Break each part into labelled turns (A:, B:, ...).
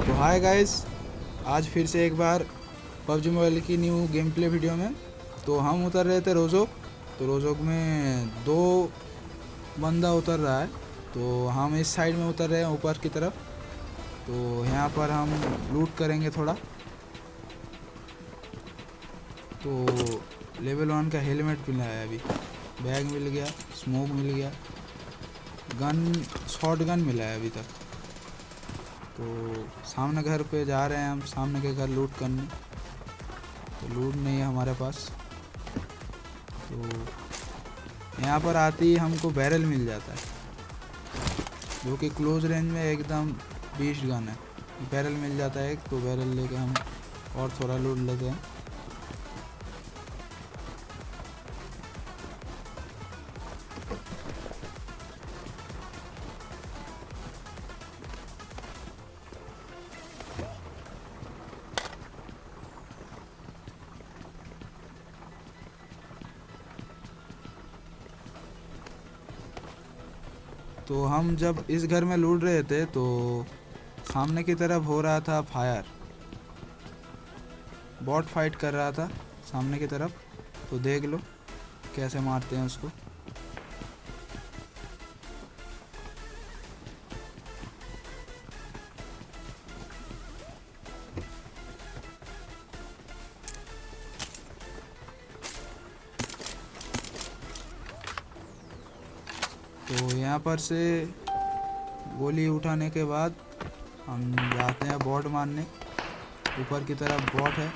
A: तो hi guys, आज फिर से एक बार पबजी मोबाइल की न्यू गेम प्ले वीडियो में। तो हम उतर रहे थे रोजोक। तो रोजोक में दो बंदा उतर रहा है, तो हम इस साइड में उतर रहे हैं ऊपर की तरफ। तो यहाँ पर हम लूट करेंगे थोड़ा। तो लेवल 1 का हेलमेट मिला है, अभी बैग मिल गया, स्मोक मिल गया, गन शॉट गन मिला है अभी तक। तो सामने घर पे जा रहे हैं हम, सामने के घर लूट करने। तो लूट नहीं है हमारे पास। तो यहाँ पर आते ही हमको बैरल मिल जाता है, जो कि क्लोज रेंज में एकदम बीस्ट गन है। बैरल मिल जाता है एक, तो बैरल लेके हम और थोड़ा लूट लेते हैं। तो हम जब इस घर में लूट रहे थे तो सामने की तरफ हो रहा था फायर। बॉट फाइट कर रहा था सामने की तरफ। तो देख लो कैसे मारते हैं उसको। तो यहाँ पर से गोली उठाने के बाद हम जाते हैं बॉट मारने। ऊपर की तरफ बॉट है,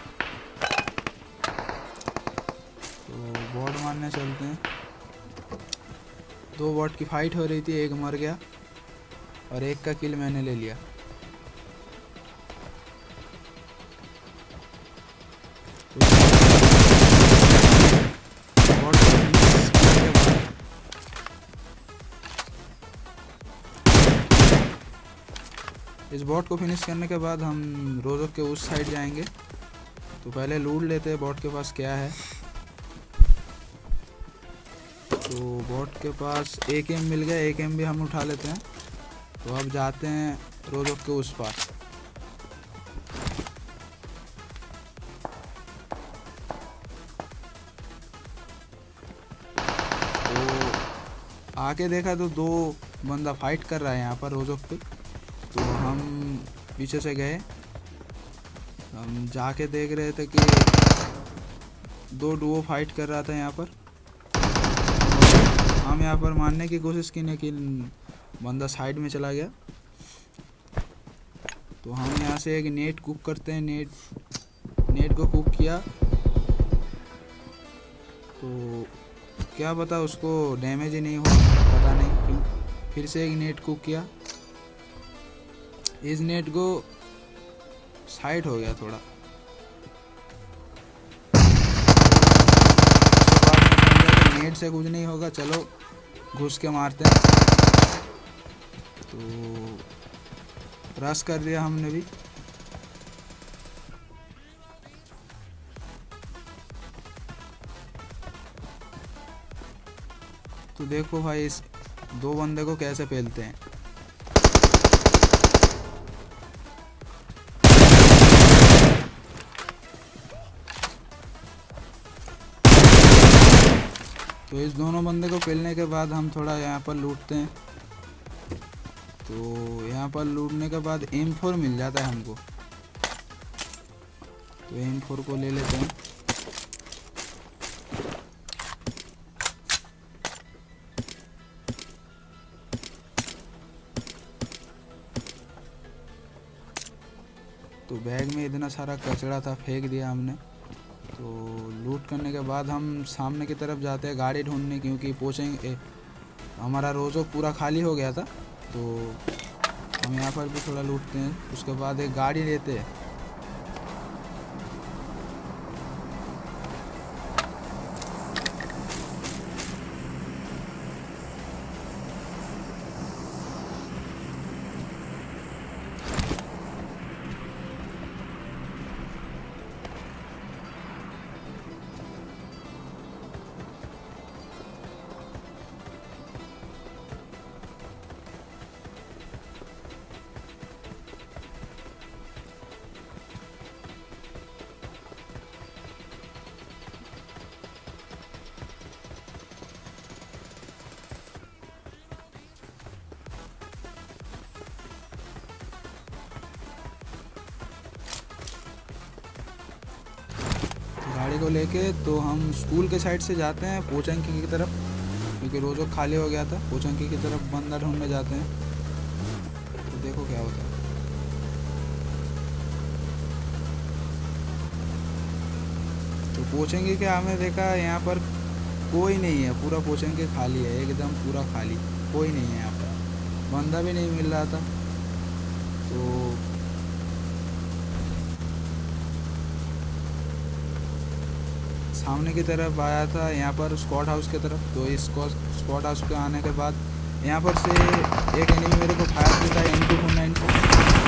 A: तो बॉट मारने चलते हैं। दो बॉट की फाइट हो रही थी, एक मर गया और एक का किल मैंने ले लिया। इस बॉट को फिनिश करने के बाद हम रोजोक के उस साइड जाएंगे। तो पहले लूट लेते हैं बॉट के पास क्या है। तो बॉट के पास AKM मिल गया, AKM भी हम उठा लेते हैं। तो अब जाते हैं रोजोक के उस पास। तो आके देखा तो दो बंदा फाइट कर रहा है यहाँ पर रोजोक पे। तो हम पीछे से गए, हम जाके देख रहे थे कि दो डुओ फाइट कर रहा था यहाँ पर। हम यहाँ पर मारने की कोशिश की, लेकिन बंदा साइड में चला गया। तो हम यहाँ से एक नेट कुक करते हैं। नेट को कुक किया तो क्या पता उसको डैमेज ही नहीं हो, पता नहीं क्यों। फिर से एक नेट कुक किया, इस नेट को साइड हो गया थोड़ा। नेट से कुछ नहीं होगा, चलो घुस के मारते हैं। तो रश कर दिया हमने भी। तो देखो भाई, इस दो बंदे को कैसे फैलते हैं। तो इस दोनों बंदे को फैलने के बाद हम थोड़ा यहाँ पर लूटते हैं। तो यहाँ पर लूटने के बाद M4 मिल जाता है हमको, तो M4 को ले लेते हैं। तो बैग में इतना सारा कचरा था, फेंक दिया हमने। तो लूट करने के बाद हम सामने की तरफ जाते हैं गाड़ी ढूंढने, क्योंकि पहुँचेंगे। हमारा रोजो पूरा खाली हो गया था। तो हम यहाँ पर भी थोड़ा लूटते हैं, उसके बाद एक गाड़ी लेते हैं। को लेके तो हम स्कूल के साइड से जाते हैं पोचंकी की तरफ, क्योंकि रोज़ो खाली हो गया था। पोचंकी की तरफ बंदा ढूंढने जाते हैं, तो देखो क्या होता है। तो पोचंकी के हमें देखा यहाँ पर कोई नहीं है, पूरा पोचंकी खाली है, एकदम पूरा खाली, कोई नहीं है यहाँ पर, बंदा भी नहीं मिल रहा था। तो सामने की तरफ आया था यहाँ पर स्क्वाड हाउस की तरफ। तो इस स्क्वाड हाउस पे आने के बाद यहाँ पर से एक एनिमी मेरे को फायर देता है MP49 से।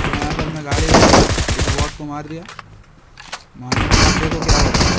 A: तो यहाँ पर मैं गाड़ी इस बॉट को मार दिया। मारने के बाद देखो क्या होता है।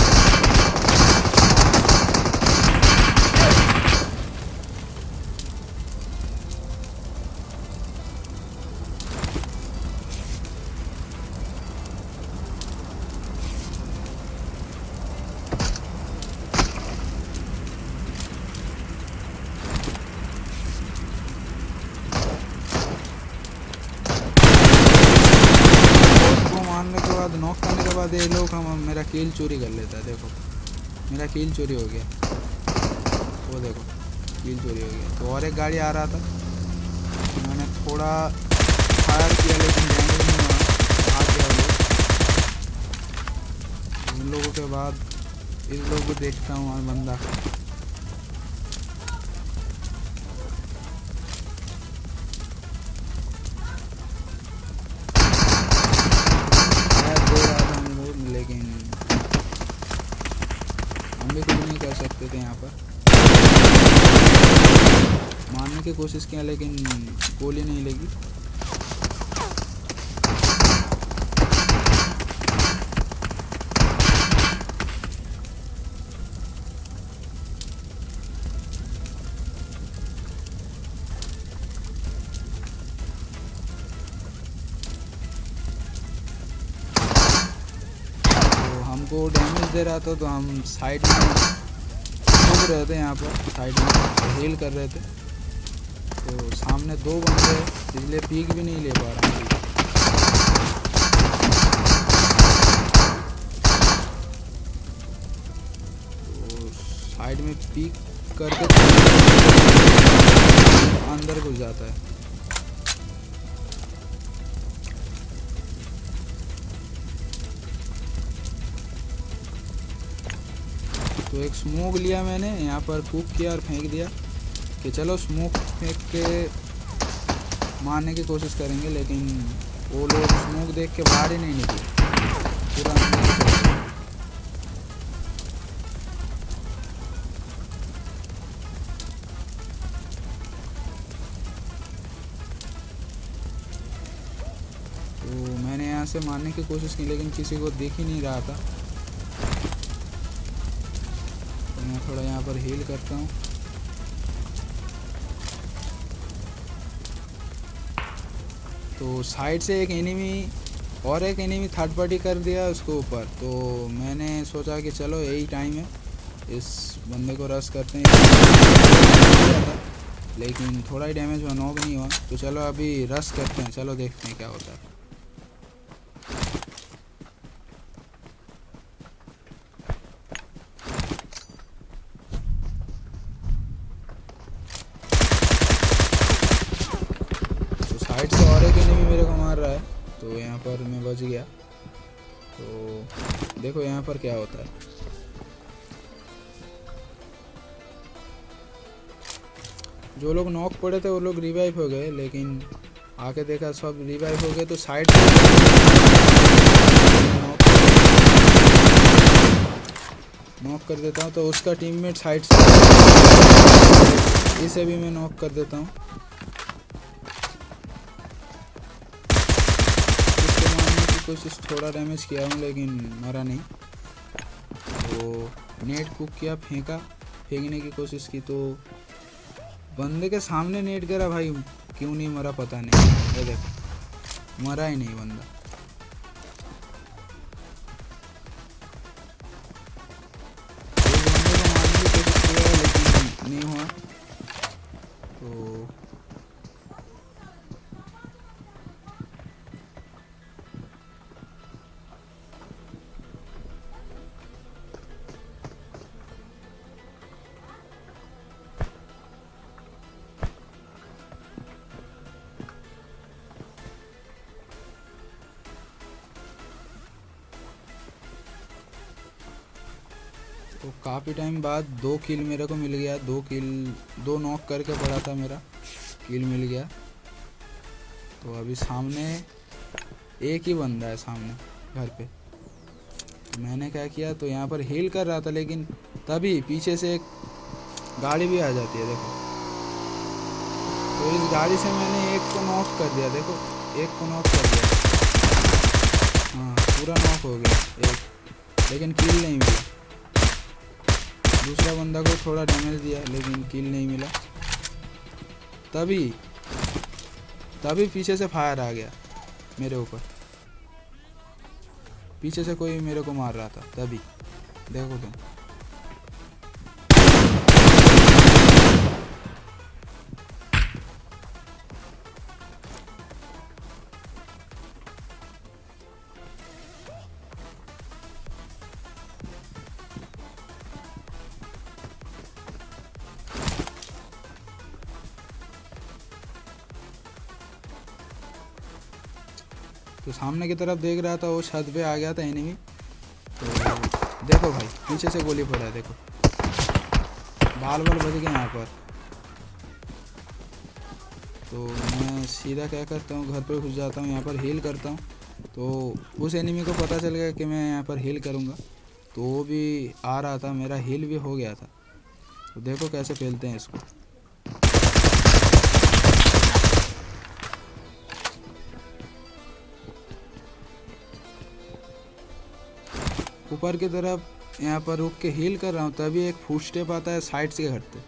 A: मारने के बाद, नॉक करने के बाद ये लोग हम मेरा कील चोरी कर लेता है। देखो मेरा कील चोरी हो गया, वो देखो कील चोरी हो गया। तो और एक गाड़ी आ रहा था, मैंने थोड़ा फायर किया लेकिन डैमेज नहीं हुआ, भाग गया वो लोग। उन लोगों के बाद इस लोग को देखता हूँ और बंदा लेकिन हम भी कुछ नहीं कर सकते थे। यहाँ पर मारने की कोशिश किया लेकिन गोली नहीं लगी। हमको डैमेज दे रहा था, तो हम साइड में घूम रहे थे, यहाँ पर साइड में हील कर रहे थे। तो सामने दो बंदे, इसलिए पीक भी नहीं ले पा रहा हूँ। तो साइड में पीक करके अंदर घुस जाता है। तो एक स्मोक लिया मैंने, यहाँ पर कुक किया और फेंक दिया कि चलो स्मोक फेंक के मारने की कोशिश करेंगे, लेकिन वो लोग स्मोक देख के बाहर ही नहीं निकले, पूरा अंदर ही चले गए। तो मैंने यहाँ से मारने की कोशिश की लेकिन किसी को दिख ही नहीं रहा था। मैं थोड़ा यहाँ पर हील करता हूँ। तो साइड से एक एनिमी और एक एनिमी थर्ड पार्टी कर दिया उसको ऊपर। तो मैंने सोचा कि चलो यही टाइम है, इस बंदे को रश करते हैं। लेकिन थोड़ा ही डैमेज हुआ, नॉक नहीं हुआ। तो चलो अभी रश करते हैं, चलो देखते हैं क्या होता है। साइड से और एक एनिमी मेरे को मार रहा है, तो यहाँ पर मैं बच गया। तो देखो यहाँ पर क्या होता है। जो लोग नॉक पड़े थे वो लोग रिवाइव हो गए, लेकिन आके देखा सब रिवाइव हो गए। तो साइड से नॉक कर देता हूँ, तो उसका टीममेट साइड से, इसे भी मैं नॉक कर देता हूँ। कोशिश थोड़ा डैमेज किया हूँ लेकिन मरा नहीं। तो नेट कुक किया, फेंकने की कोशिश की, तो बंदे के सामने नेट गिरा। भाई क्यों नहीं मरा पता नहीं, ये देखो मरा ही नहीं बंदा। एक बंदे को मारने की कोशिश किया लेकिन नहीं हुआ। तो तो काफ़ी टाइम बाद 2 किल मेरे को मिल गया। 2 नॉक करके पड़ा था, मेरा किल मिल गया। तो अभी सामने एक ही बंदा है सामने घर पे। तो मैंने क्या किया, तो यहाँ पर हील कर रहा था, लेकिन तभी पीछे से एक गाड़ी भी आ जाती है देखो। तो इस गाड़ी से मैंने एक को नॉक कर दिया, देखो एक को नॉक कर दिया। हाँ पूरा नॉक हो गया एक, लेकिन किल नहीं मिला। दूसरा बंदा को थोड़ा डैमेज दिया, लेकिन किल नहीं मिला। तभी पीछे से फायर आ गया मेरे ऊपर। पीछे से कोई मेरे को मार रहा था, तभी देखो तुम। तो सामने की तरफ देख रहा था, वो छत पे आ गया था एनिमी। तो देखो भाई पीछे से गोली पड़ा है, देखो बाल बच गए यहाँ पर। तो मैं सीधा क्या करता हूँ, घर पे घुस जाता हूँ, यहाँ पर हील करता हूँ। तो उस एनिमी को पता चल गया कि मैं यहाँ पर हील करूँगा, तो वो भी आ रहा था, मेरा हील भी हो गया था। तो देखो कैसे खेलते हैं इसको। ऊपर की तरफ यहाँ पर रुक के हील कर रहा हूँ, तभी एक फुट स्टेप आता है साइड से हटते।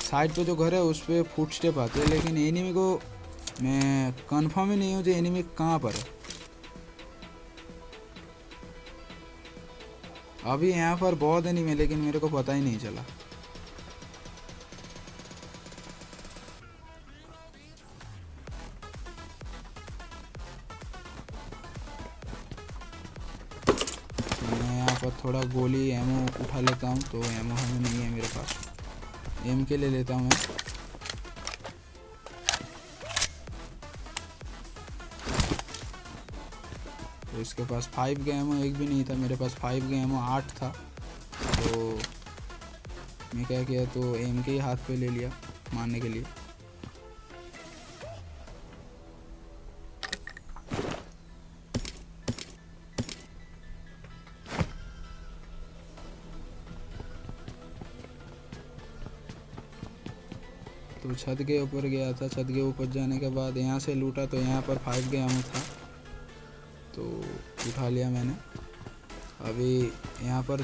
A: साइड पे जो घर है उस पर फुट स्टेप आते हैं, लेकिन एनिमी को मैं कंफर्म ही नहीं हूँ कि एनिमी कहाँ पर है। अभी यहाँ पर बहुत एनिमी है, लेकिन मेरे को पता ही नहीं चला। मैं यहाँ पर थोड़ा गोली एमओ उठा लेता हूँ। तो एमओ हमें नहीं है मेरे पास, एम के ले लेता हूँ मैं। तो इसके पास 5 का एमओ एक भी नहीं था, मेरे पास 5 का एमओ 8 था। तो मैं क्या किया, तो एम के ही हाथ पे ले लिया मारने के लिए। तो छत के ऊपर गया था, छत के ऊपर जाने के बाद यहाँ से लूटा, तो यहाँ पर 5 का एमओ था, तो उठा लिया मैंने। अभी यहाँ पर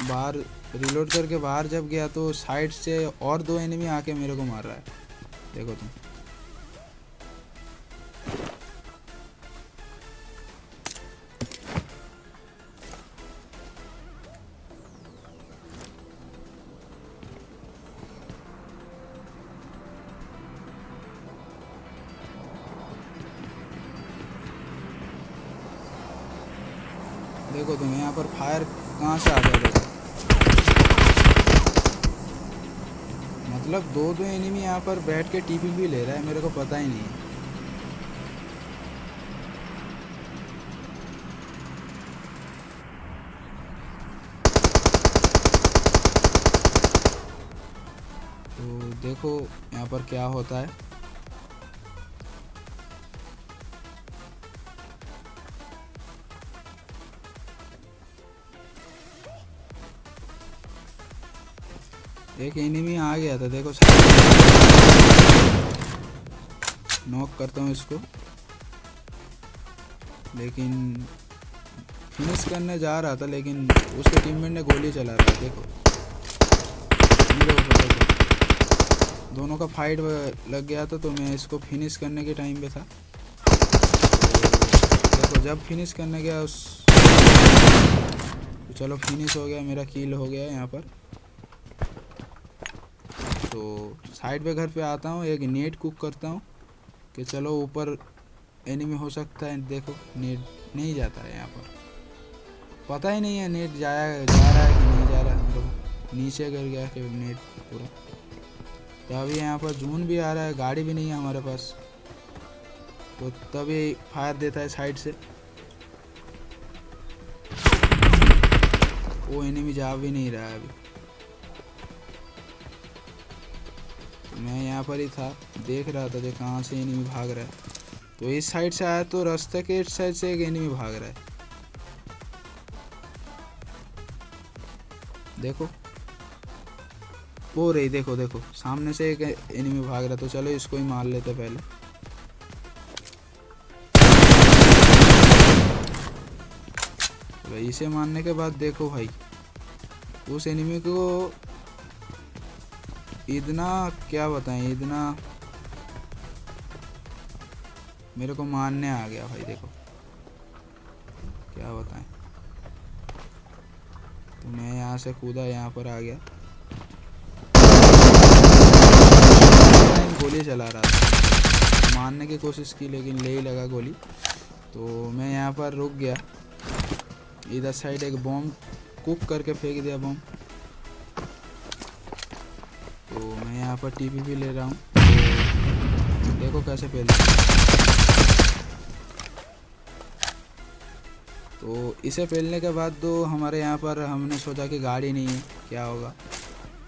A: बाहर रिलोड करके बाहर जब गया, तो साइड से और 2 एनिमी आके मेरे को मार रहा है, देखो तुम। देखो तुम यहाँ पर फायर कहाँ से आ गया, देखो मतलब 2 एनिमी यहाँ पर बैठ के टीपी भी ले रहा है, मेरे को पता ही नहीं है। तो देखो यहाँ पर क्या होता है। एक एनिमी आ गया था, देखो नॉक करता हूँ इसको, लेकिन फिनिश करने जा रहा था, लेकिन उसके टीममेट ने गोली चला रहा है, देखो मेरे ऊपर। देखो दोनों का फाइट लग गया था, तो मैं इसको फिनिश करने के टाइम पे था। तो देखो जब फिनिश करने गया तो चलो फिनिश हो गया, मेरा किल हो गया यहाँ पर। तो साइड पे घर पे आता हूँ, एक नेट कुक करता हूँ कि चलो ऊपर एनिमी हो सकता है। देखो नेट नहीं जाता है यहाँ पर, पता ही नहीं है नेट जा रहा है कि नहीं जा रहा है, मतलब नीचे गिर गया कि नेट पूरा। तो अभी यहाँ पर जून भी आ रहा है, गाड़ी भी नहीं है हमारे पास, तो तभी फायर देता है साइड से। वो एनिमी जा भी नहीं रहा है अभी। तो मैं यहाँ पर ही था, देख रहा था कहाँ से एनिमी भाग रहा है। तो इस साइड से आया तो रास्ते के इस साइड से एक एनिमी भाग रहा है, देखो वो रही, देखो देखो सामने से एक एनिमी भाग रहा। तो चलो इसको ही मार लेते पहले। भाई इसे मारने के बाद देखो भाई उस एनिमी को इतना क्या बताएं, इतना मेरे को मारने आ गया भाई, देखो क्या बताएं। तो मैं यहाँ से कूदा, यहाँ पर आ गया, गोली चला रहा था, मारने की कोशिश की लेकिन ले ही लगा गोली। तो मैं यहाँ पर रुक गया। इधर साइड एक बॉम्ब कुक करके फेंक दिया बॉम्ब। तो मैं यहाँ पर टीपी भी ले रहा हूँ, तो देखो कैसे फेल। तो इसे फेलने के बाद तो हमारे यहाँ पर हमने सोचा कि गाड़ी नहीं है, क्या होगा।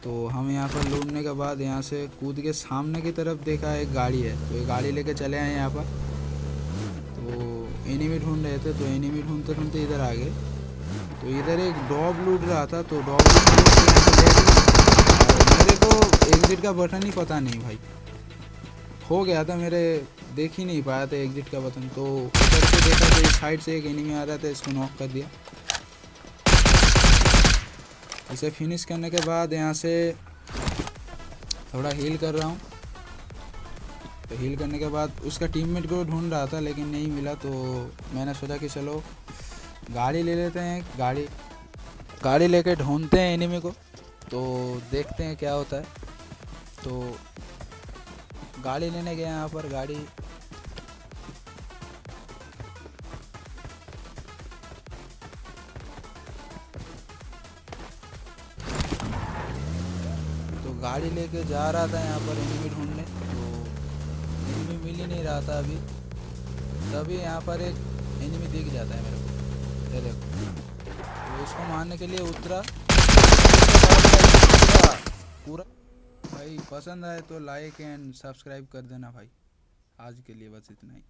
A: तो हम यहाँ पर लूटने के बाद यहाँ से कूद के सामने की तरफ देखा एक गाड़ी है, तो ये गाड़ी लेके चले आए यहाँ पर। तो एनिमी ढूंढ रहे थे, तो एनिमी ढूंढते ढूंढते इधर आ गए। तो इधर एक डॉग लूट रहा था, तो डॉग मेरे को एग्जिट का बटन ही पता नहीं भाई, हो गया था मेरे, देख ही नहीं पाया था एग्जिट का बटन। तो उधर से देखा तो इस साइड से एक एनिमी आ रहा था, इसको नॉक कर दिया। इसे फिनिश करने के बाद यहाँ से थोड़ा हील कर रहा हूँ। तो हील करने के बाद उसका टीममेट को ढूंढ रहा था लेकिन नहीं मिला। तो मैंने सोचा कि चलो गाड़ी ले लेते हैं, गाड़ी लेके ढूंढते हैं एनिमी को, तो देखते हैं क्या होता है। तो गाड़ी लेने गए यहाँ पर, गाड़ी तो गाड़ी लेके जा रहा था यहाँ पर एनिमी ढूंढने। तो एनिमी मिल ही नहीं रहा था अभी, तभी यहाँ पर एक एनिमी दिख जाता है मेरे को, ये देखो। तो इसको मारने के लिए उतरा पूरा। भाई पसंद आए तो लाइक एंड सब्सक्राइब कर देना भाई। आज के लिए बस इतना ही।